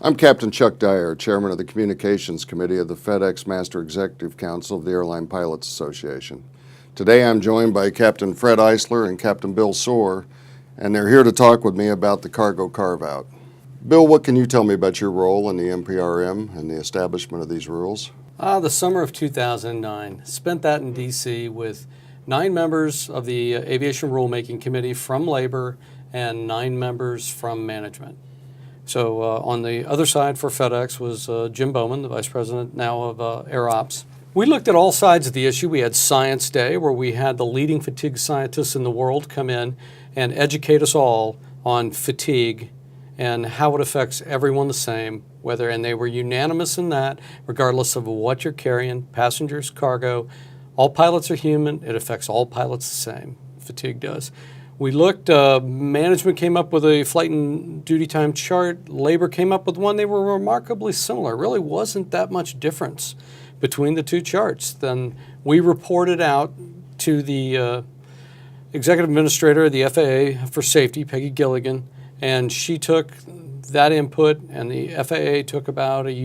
I'm Captain Chuck Dyer, Chairman of the Communications Committee of the FedEx Master Executive Council of the Airline Pilots Association. Today I'm joined by Captain Fred Eissler and Captain Bill Soer, and they're here to talk with me about the Cargo Carveout. Bill, what can you tell me about your role in the MPRM and the establishment of these rules? The summer of 2009. Spent that in D.C. with 9 members of the Aviation Rulemaking Committee from Labor and 9 members from management. So on the other side for FedEx was Jim Bowman, the Vice President now of Air Ops. We looked at all sides of the issue. We had Science Day, where we had the leading fatigue scientists in the world come in and educate us all on fatigue and how it affects everyone the same, and they were unanimous in that, regardless of what you're carrying, passengers, cargo. All pilots are human. It affects all pilots the same. Fatigue does. We looked, management came up with a flight and duty time chart. Labor came up with one. They were remarkably similar. Really wasn't that much difference between the two charts. Then we reported out to the executive administrator of the FAA for safety, Peggy Gilligan, and she took that input, and the FAA took about 1.5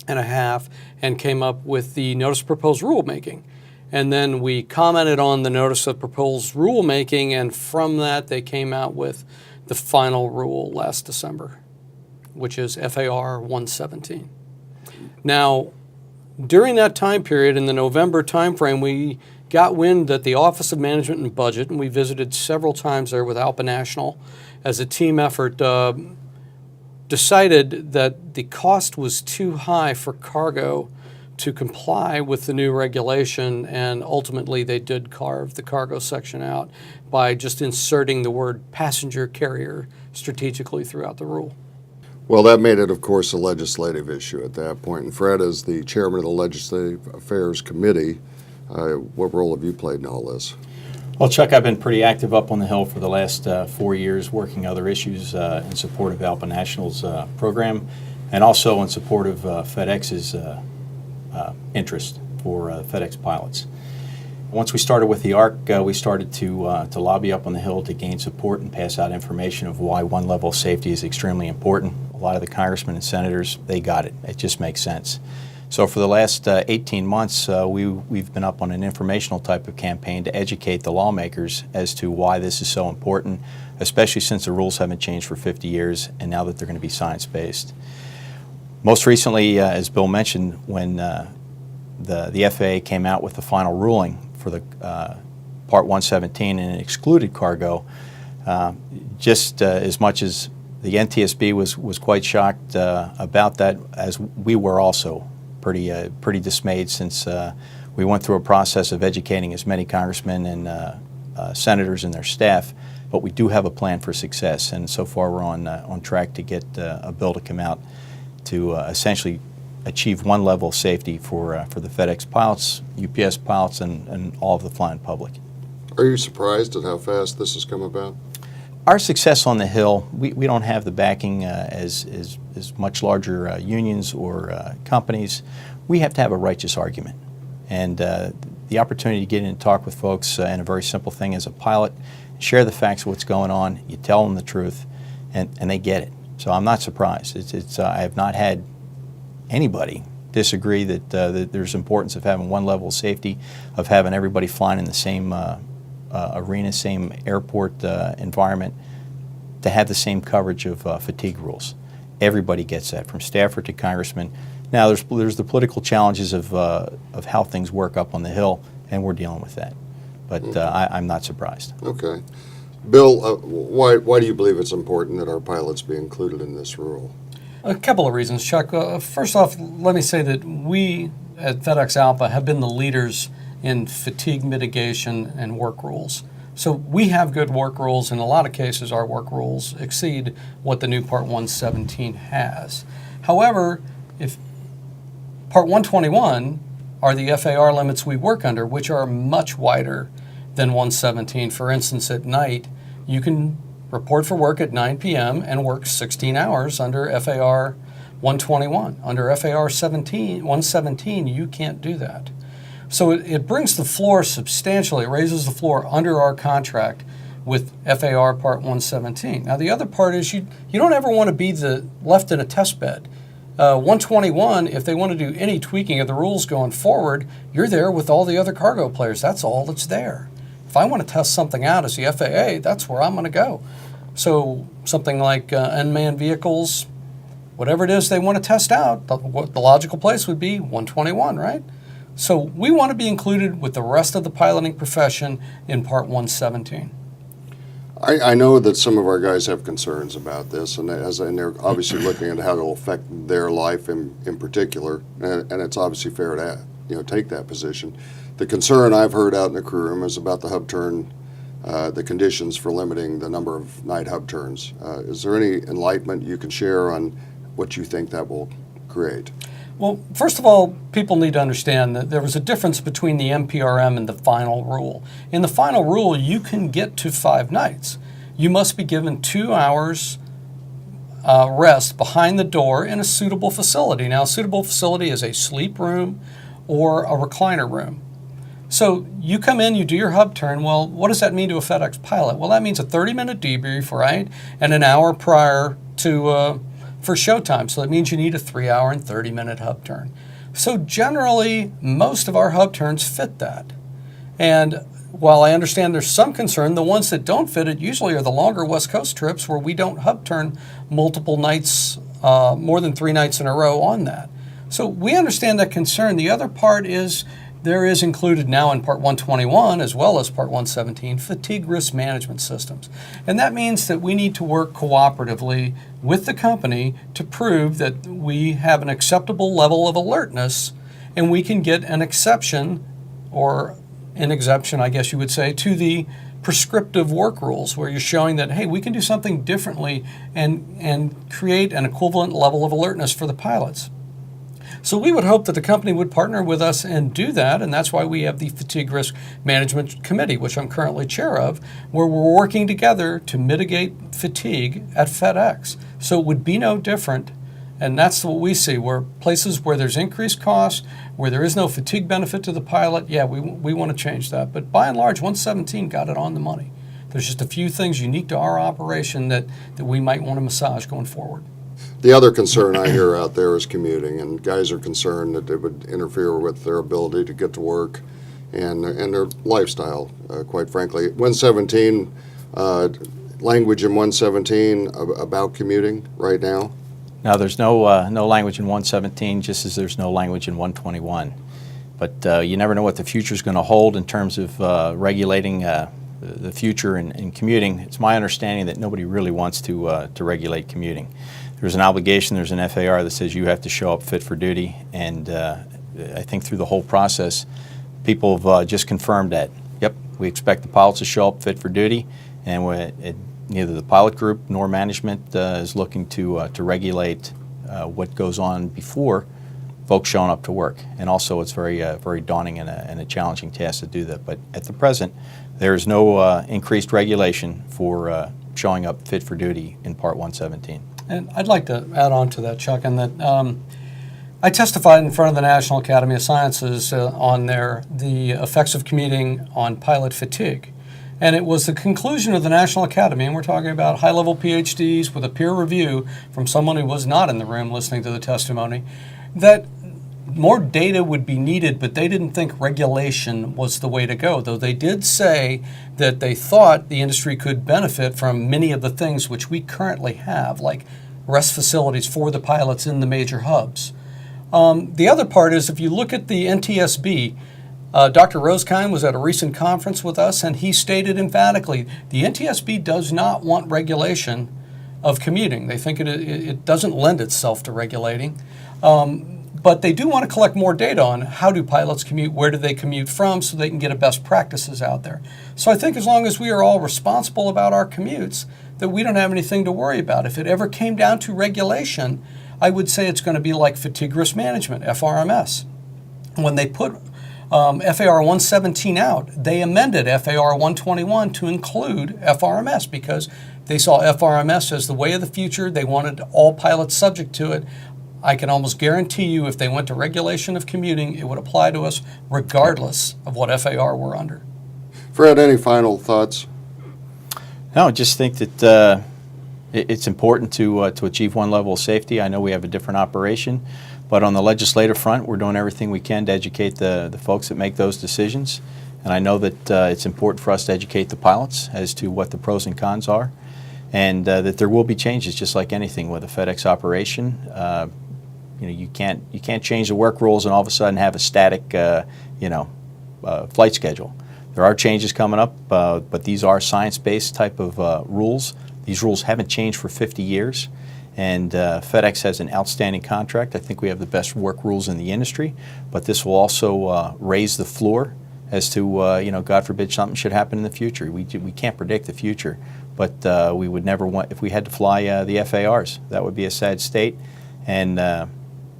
years and came up with the notice of proposed rulemaking. And then we commented on the notice of proposed rulemaking, and from that they came out with the final rule last December, which is FAR 117. Now, during that time period, in the November timeframe, we got wind that the Office of Management and Budget, and we visited several times there with ALPA National as a team effort, decided that the cost was too high for cargo to comply with the new regulation, and ultimately they did carve the cargo section out by just inserting the word passenger carrier strategically throughout the rule. Well, that made it, of course, a legislative issue at that point. And Fred, as the chairman of the Legislative Affairs Committee, what role have you played in all this? Well, Chuck, I've been pretty active up on the Hill for the last 4 years, working other issues in support of ALPA National's program, and also in support of FedEx's interest for FedEx pilots. Once we started with the ARC, we started to lobby up on the Hill to gain support and pass out information of why one level of safety is extremely important. A lot of the congressmen and senators, they got it. It just makes sense. So for the last 18 months, we've been up on an informational type of campaign to educate the lawmakers as to why this is so important, especially since the rules haven't changed for 50 years and now that they're going to be science-based. Most recently, as Bill mentioned, when the FAA came out with the final ruling for the Part 117 and it excluded cargo, just as much as the NTSB was quite shocked about that, as we were also pretty dismayed, since we went through a process of educating as many congressmen and senators and their staff. But we do have a plan for success, and so far we're on track to get a bill to come out to essentially achieve one level of safety for the FedEx pilots, UPS pilots, and all of the flying public. Are you surprised at how fast this has come about? Our success on the Hill, we don't have the backing as much larger unions or companies. We have to have a righteous argument. And the opportunity to get in and talk with folks in a very simple thing as a pilot, share the facts of what's going on, you tell them the truth, and they get it. So I'm not surprised. I have not had anybody disagree that there's importance of having one level of safety, of having everybody flying in the same arena, same airport environment, to have the same coverage of fatigue rules. Everybody gets that, from staffer to congressman. Now there's the political challenges of how things work up on the Hill, and we're dealing with that. But I'm not surprised. Okay. Bill, why do you believe it's important that our pilots be included in this rule? A couple of reasons, Chuck. First off, let me say that we at FedEx ALPA have been the leaders in fatigue mitigation and work rules. So we have good work rules. In a lot of cases, our work rules exceed what the new Part 117 has. However, if Part 121 are the FAR limits we work under, which are much wider than 117. For instance, at night, you can report for work at 9 p.m. and work 16 hours under FAR 121. Under FAR 117, you can't do that. So it brings the floor substantially, it raises the floor under our contract with FAR Part 117. Now the other part is you don't ever want to be left in a test bed. 121, if they want to do any tweaking of the rules going forward, you're there with all the other cargo players. That's all that's there. If I want to test something out as the FAA, that's where I'm going to go. So something like unmanned vehicles, whatever it is they want to test out, the logical place would be 121, right? So we want to be included with the rest of the piloting profession in Part 117. I know that some of our guys have concerns about this, and they're obviously looking at how it'll affect their life in particular, and it's obviously fair to take that position. The concern I've heard out in the crew room is about the hub turn, the conditions for limiting the number of night hub turns. Is there any enlightenment you can share on what you think that will create? Well, first of all, people need to understand that there was a difference between the MPRM and the final rule. In the final rule, you can get to 5 nights. You must be given 2 hours rest behind the door in a suitable facility. Now, a suitable facility is a sleep room or a recliner room. So you come in, you do your hub turn. Well, what does that mean to a FedEx pilot? Well, that means a 30-minute debrief, right, and an hour prior to for showtime. So that means you need a 3-hour and 30-minute hub turn. So generally, most of our hub turns fit that. And while I understand there's some concern, the ones that don't fit it usually are the longer West Coast trips where we don't hub turn multiple nights, more than 3 nights in a row on that. So we understand that concern. The other part is there is included now in Part 121 as well as Part 117 fatigue risk management systems. And that means that we need to work cooperatively with the company to prove that we have an acceptable level of alertness and we can get an exception, or an exemption, I guess you would say, to the prescriptive work rules where you're showing that, hey, we can do something differently and create an equivalent level of alertness for the pilots. So we would hope that the company would partner with us and do that, and that's why we have the Fatigue Risk Management Committee, which I'm currently chair of, where we're working together to mitigate fatigue at FedEx. So it would be no different, and that's what we see, where places where there's increased costs, where there is no fatigue benefit to the pilot, yeah, we want to change that. But by and large, 117 got it on the money. There's just a few things unique to our operation that we might want to massage going forward. The other concern I hear out there is commuting, and guys are concerned that it would interfere with their ability to get to work and their lifestyle, quite frankly. 117, language in 117 about commuting right now? Now, there's no language in 117, just as there's no language in 121. But you never know what the future is going to hold in terms of regulating the future in commuting. It's my understanding that nobody really wants to regulate commuting. There's an obligation, there's an FAR that says you have to show up fit for duty, and I think through the whole process, people have just confirmed that, yep, we expect the pilots to show up fit for duty, and neither the pilot group nor management is looking to regulate what goes on before folks showing up to work. And also it's very daunting and a challenging task to do that. But at the present, there is no increased regulation for showing up fit for duty in Part 117. And I'd like to add on to that, Chuck, in that I testified in front of the National Academy of Sciences on the effects of commuting on pilot fatigue. And it was the conclusion of the National Academy, and we're talking about high-level PhDs with a peer review from someone who was not in the room listening to the testimony, that more data would be needed, but they didn't think regulation was the way to go, though they did say that they thought the industry could benefit from many of the things which we currently have, like rest facilities for the pilots in the major hubs. The other part is if you look at the NTSB, Dr. Rosekind was at a recent conference with us, and he stated emphatically the NTSB does not want regulation of commuting. They think it doesn't lend itself to regulating. But they do want to collect more data on how do pilots commute, where do they commute from, so they can get a best practices out there. So I think as long as we are all responsible about our commutes, that we don't have anything to worry about. If it ever came down to regulation, I would say it's going to be like fatigue risk management, FRMS. When they put FAR 117 out, they amended FAR 121 to include FRMS because they saw FRMS as the way of the future. They wanted all pilots subject to it. I can almost guarantee you if they went to regulation of commuting, it would apply to us regardless of what FAR we're under. Fred, any final thoughts? No, I just think that it's important to achieve one level of safety. I know we have a different operation, but on the legislative front, we're doing everything we can to educate the folks that make those decisions. And I know that it's important for us to educate the pilots as to what the pros and cons are, and that there will be changes, just like anything with a FedEx operation. You can't change the work rules and all of a sudden have a static flight schedule. There are changes coming up, but these are science-based type of rules. These rules haven't changed for 50 years, and FedEx has an outstanding contract. I think we have the best work rules in the industry, but this will also raise the floor as to, God forbid something should happen in the future. We can't predict the future, but we would never want, if we had to fly the FARs, that would be a sad state, and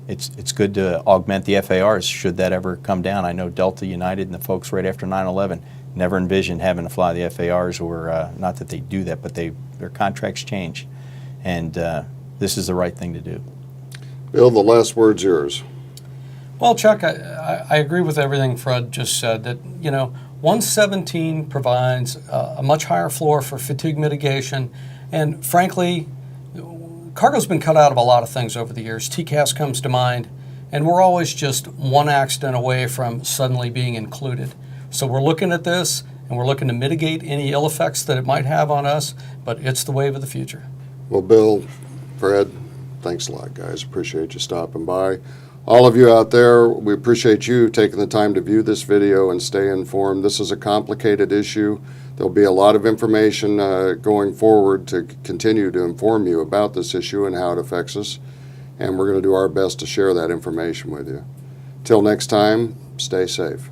it's good to augment the FARs should that ever come down. I know Delta, United, and the folks right after 9/11 never envisioned having to fly the FARs, or not that they do that, but their contracts change, and this is the right thing to do. Bill, the last word's yours. Well, Chuck, I agree with everything Fred just said, that, 117 provides a much higher floor for fatigue mitigation, and frankly, cargo's been cut out of a lot of things over the years. TCAS comes to mind, and we're always just one accident away from suddenly being included. So we're looking at this, and we're looking to mitigate any ill effects that it might have on us, but it's the wave of the future. Well, Bill, Fred, thanks a lot, guys. Appreciate you stopping by. All of you out there, we appreciate you taking the time to view this video and stay informed. This is a complicated issue. There'll be a lot of information going forward to continue to inform you about this issue and how it affects us, and we're going to do our best to share that information with you. Till next time, stay safe.